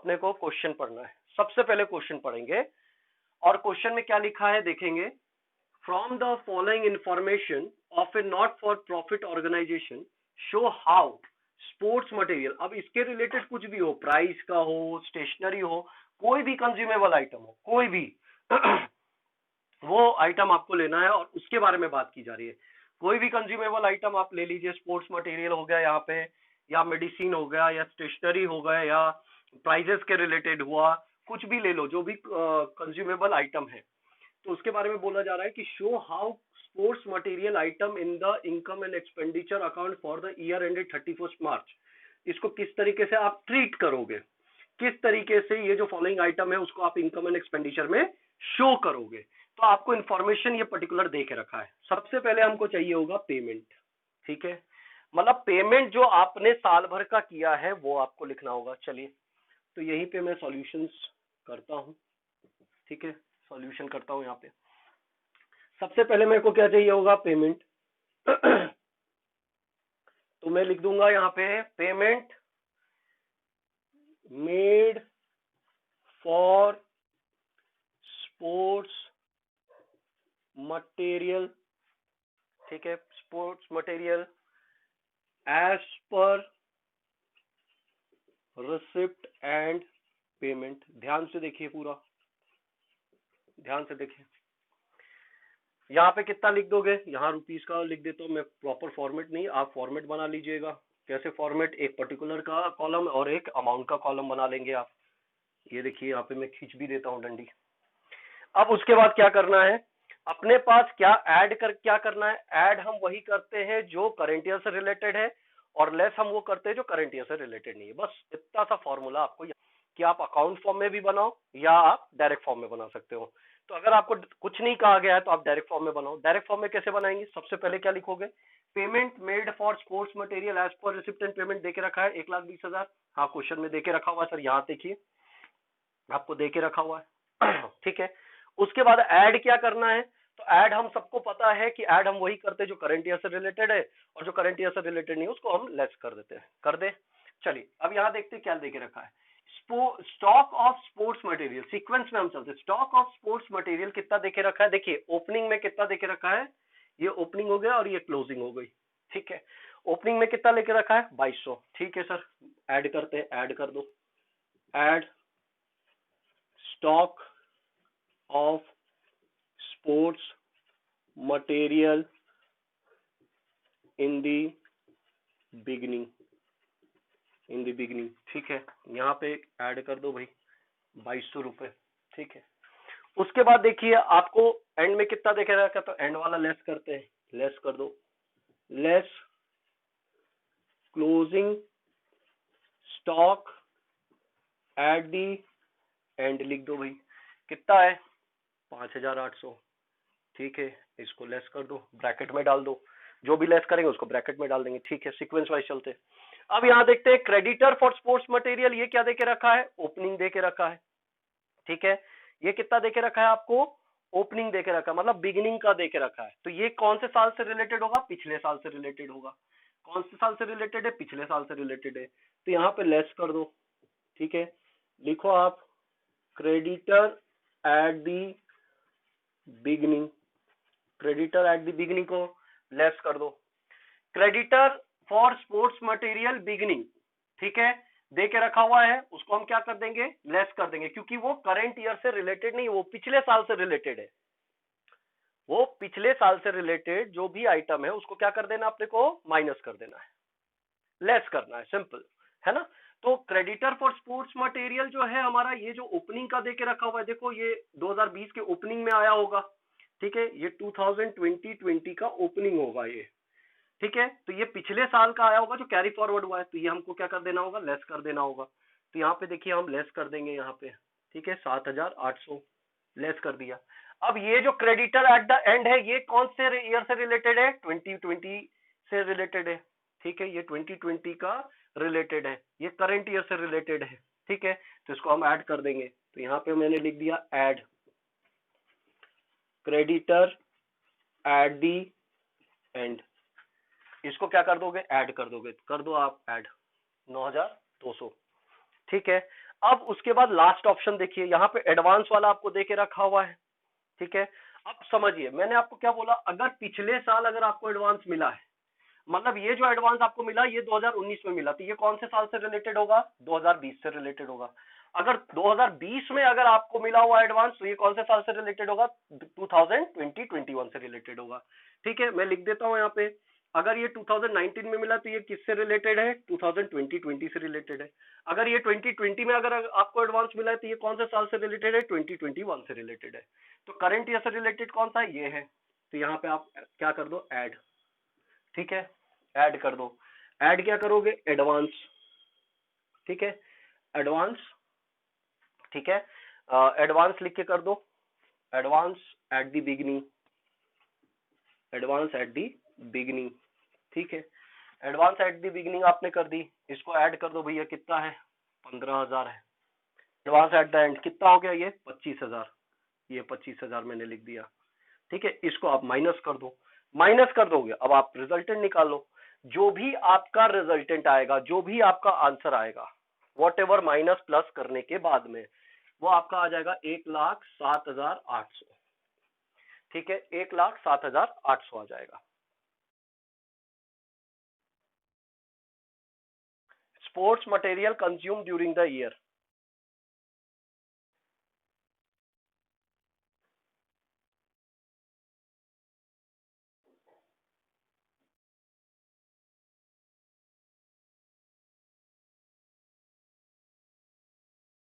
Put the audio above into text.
अपने को क्वेश्चन पढ़ना है। सबसे पहले क्वेश्चन पढ़ेंगे और क्वेश्चन में क्या लिखा है देखेंगे। From the following information of a not for profit organisation show how sports material, अब इसके रिलेटेड कुछ भी हो, प्राइस का हो, स्टेशनरी हो, कोई भी कंज्यूमेबल आइटम हो, कोई भी वो आइटम आपको लेना है और उसके बारे में बात की जा रही है। कोई भी कंज्यूमेबल आइटम आप ले लीजिए, स्पोर्ट्स मटेरियल हो गया यहाँ पे, या मेडिसिन हो गया, या स्टेशनरी हो गया, या प्राइजेस के रिलेटेड हुआ, कुछ भी ले लो जो भी कंज्यूमेबल आइटम है। तो उसके बारे में बोला जा रहा है कि show how sports material item in the income and expenditure account for the year ended 31 मार्च। इसको किस तरीके से आप ट्रीट करोगे, किस तरीके से ये जो फॉलोइंग आइटम है उसको आप इनकम एंड एक्सपेंडिचर में शो करोगे। तो आपको इंफॉर्मेशन ये पर्टिकुलर दे के रखा है। सबसे पहले हमको चाहिए होगा पेमेंट, ठीक है, मतलब पेमेंट जो आपने साल भर का किया है वो आपको लिखना होगा। चलिए तो यहीं पे मैं सॉल्यूशंस करता हूं, ठीक है, सॉल्यूशन करता हूं। यहाँ पे सबसे पहले मेरे को क्या चाहिए होगा, पेमेंट। तो मैं लिख दूंगा यहाँ पे payment made for sports material, ठीक है, sports material as per receipt and payment. ध्यान से देखिए, पूरा ध्यान से देखिए। यहाँ पे कितना लिख दोगे, यहाँ रुपीस का लिख देता हूँ मैं, प्रॉपर फॉर्मेट नहीं, आप फॉर्मेट बना लीजिएगा। कैसे फॉर्मेट, एक पर्टिकुलर का कॉलम और एक अमाउंट का कॉलम बना लेंगे आप। ये देखिए यहाँ पे मैं खींच भी देता हूँ डंडी। अब उसके बाद क्या करना है, अपने पास क्या ऐड कर, क्या करना है, ऐड हम वही करते हैं जो करंट ईयर से रिलेटेड है और लेस हम वो करते हैं जो करंट ईयर से रिलेटेड नहीं है। बस इतना सा फॉर्मूला आपको कि आप अकाउंट फॉर्म में भी बनाओ या आप डायरेक्ट फॉर्म में बना सकते हो। तो अगर आपको कुछ नहीं कहा गया है तो आप डायरेक्ट फॉर्म में बनाओ। डायरेक्ट फॉर्म में कैसे बनाएंगे, सबसे पहले क्या लिखोगे, payment made for sports material as per receipt and payment देके रखा है 1,20,000। हाँ, क्वेश्चन में देके रखा हुआ है सर, यहाँ देखिए आपको देके रखा हुआ है। ठीक है, उसके बाद ऐड क्या करना है, तो ऐड हम सबको पता है कि ऐड हम वही करते हैं जो करंट ईयर से रिलेटेड है, और जो करंट ईयर से रिलेटेड नहीं है उसको हम लेस कर देते हैं। कर दे, चलिए अब यहाँ देखते हैं क्या देके रखा है। Stock of sports material, sequence में हम चलते हैं। स्टॉक ऑफ स्पोर्ट्स मटेरियल कितना देके रखा है, देखिए ओपनिंग में कितना देके रखा है, ये ओपनिंग हो गया और ये क्लोजिंग हो गई। ठीक है, ओपनिंग में कितना लेके रखा है, 2200। ठीक है सर, ऐड करते हैं, ऐड कर दो, add stock of sports material in the beginning, in the beginning. ठीक है, यहाँ पे ऐड कर दो भाई 2200 रुपए। ठीक है, उसके बाद देखिए आपको एंड में कितना देखे रखा, तो एंड वाला लेस करते हैं, लेस कर दो, less closing stock at the and लिख दो भाई, कितना है 5800। ठीक है, इसको लेस कर दो, ब्रैकेट में डाल दो, जो भी लेस करेंगे उसको ब्रैकेट में डाल देंगे। ठीक है, सीक्वेंस वाइज चलते हैं। अब यहाँ देखते हैं क्रेडिटर फॉर स्पोर्ट्स मटेरियल, ये क्या देके रखा है, ओपनिंग देके रखा है। ठीक है, ये कितना देके रखा है आपको, ओपनिंग देके रखा है, मतलब बिगिनिंग का देके रखा है। तो ये कौन से साल से रिलेटेड होगा, पिछले साल से रिलेटेड होगा। कौन से साल से रिलेटेड है, पिछले साल से रिलेटेड है, तो यहाँ पे लेस कर दो। ठीक है, लिखो आप creditor at the beginning, creditor at the beginning को लेस कर दो, creditor for sports material beginning, ठीक है, दे के रखा हुआ है, उसको हम क्या कर देंगे, लेस कर देंगे, क्योंकि वो करंट ईयर से रिलेटेड नहीं, वो पिछले साल से रिलेटेड है। वो पिछले साल से रिलेटेड जो भी आइटम है उसको क्या कर देना, अपने को माइनस कर देना है, लेस करना है, सिंपल है ना। तो क्रेडिटर फॉर स्पोर्ट्स मटेरियल जो है हमारा, ये जो ओपनिंग का देके रखा हुआ है, देखो ये 2020 के ओपनिंग में आया होगा। ठीक है, ये 2020 का ओपनिंग होगा ये। ठीक है, तो ये पिछले साल का आया होगा जो कैरी फॉरवर्ड हुआ है, तो ये हमको क्या कर देना होगा, लेस कर देना होगा। तो यहाँ पे देखिए हम लेस कर देंगे यहाँ पे। ठीक है, 7800 लेस कर दिया। अब ये जो क्रेडिटर एट द एंड है, ये कौन से ईयर से रिलेटेड है, 2020 से रिलेटेड है। ठीक है, ये 2020 का रिलेटेड है, ये करंट ईयर से रिलेटेड है। ठीक है, तो इसको हम ऐड कर देंगे। तो यहाँ पे मैंने लिख दिया add creditor at the and, इसको क्या कर दोगे, ऐड कर दोगे, कर दो आप ऐड 9200। ठीक है, अब उसके बाद लास्ट ऑप्शन देखिए, यहाँ पे एडवांस वाला आपको दे के रखा हुआ है, ठीक है। अब समझिए मैंने आपको क्या बोला, अगर पिछले साल अगर आपको एडवांस मिला है, मतलब ये जो एडवांस आपको मिला ये 2019 में मिला, तो ये कौन से साल से रिलेटेड होगा, 2020 से रिलेटेड होगा। अगर 2020 में अगर आपको मिला हुआ एडवांस, तो ये कौन से साल से रिलेटेड होगा, 2020-21 से रिलेटेड होगा। ठीक है, मैं लिख देता हूं यहाँ पे, अगर ये 2019 में मिला तो ये किससे रिलेटेड है, 2020 से रिलेटेड है। अगर ये 2020 में अगर आपको एडवांस मिला है तो ये कौन से साल से रिलेटेड है, 2021 से रिलेटेड है। तो करंट ईयर से रिलेटेड कौन सा है, ये है। तो यहाँ पे आप क्या कर दो, ऐड। ठीक है, ऐड कर दो। ऐड क्या करोगे, एडवांस। ठीक है, एडवांस। ठीक है, एडवांस लिख के कर दो, advance at the beginning, advance at the beginning. ठीक है, एडवांस एट द बिगनिंग आपने कर दी, इसको ऐड कर दो भैया, कितना है, 15,000 है। एडवांस एट द एंड कितना हो गया, ये 25,000, ये 25,000 मैंने लिख दिया। ठीक है, इसको आप माइनस कर दो, माइनस कर दोगे, अब आप रिजल्टेंट निकालो। जो भी आपका रिजल्टेंट आएगा, जो भी आपका आंसर आएगा, वॉट एवर माइनस प्लस करने के बाद में, वो आपका आ जाएगा 1,07,800। ठीक है, 1,07,800 आ जाएगा। Sports material consume during the year,